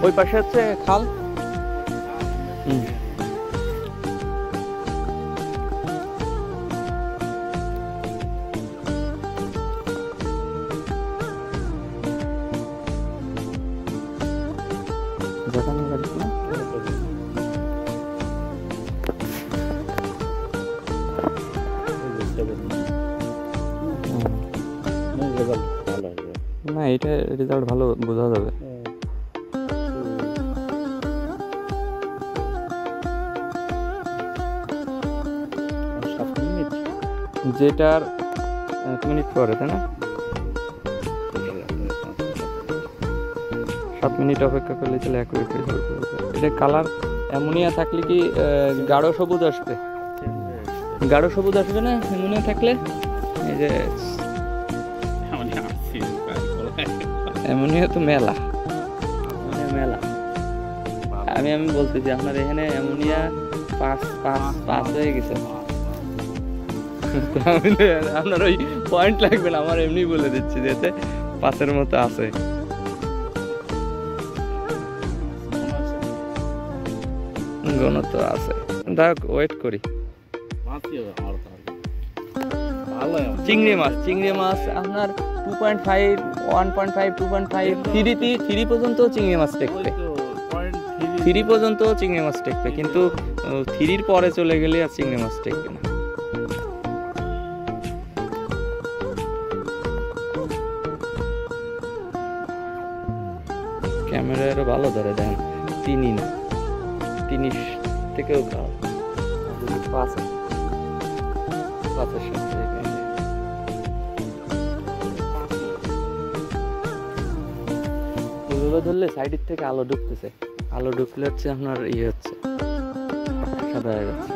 ওই পাশে হচ্ছে খাল। হুম। দেখানো যাচ্ছে না? না, এটা রেজাল্ট ভালো বোঝা যাবে। যেটার 1 মিনিট পরে, তাই না? 7 মিনিট অপেক্ষা করলে চলে অ্যাকুরেট রেজাল্ট পাওয়া যায়। এটা কালার অ্যামোনিয়া থাকলে কি গাঢ় সবুজ আসবে? গাঢ় সবুজ আসবে না অ্যামোনিয়া থাকলে? এই যে অ্যামোনিয়া তো মেলা, মেলা। আমি বলতেছি আপনার এখানে অ্যামোনিয়া 5 হয়ে গেছে। আপনার ওই পয়েন্ট লাগবে না, আমার এমনি বলে দিচ্ছি যেতে 5-এর মতো আছে। ঘনত্ব আছে, দেখ ওয়েট করি। চিংড়ি মাছ আপনার 2.5, 1.5, 2.5, 3 পর্যন্ত চিংড়ি মাছ টেকবে। 3 পর্যন্ত চিংড়ি মাছ টেকবে, কিন্তু 3-র পরে চলে গেলে আর চিংড়ি মাছ টেকবে না। ক্যামেরা আরো ভালো ধরে দেন, 3 না, 3 থেকেও খারাপ। 5-এর সাথে ধরলে সাইডের থেকে আলো ঢুকতেছে, আলো ঢুকলে হচ্ছে আপনার ইয়ে হচ্ছে সাদা হয়ে যাচ্ছে।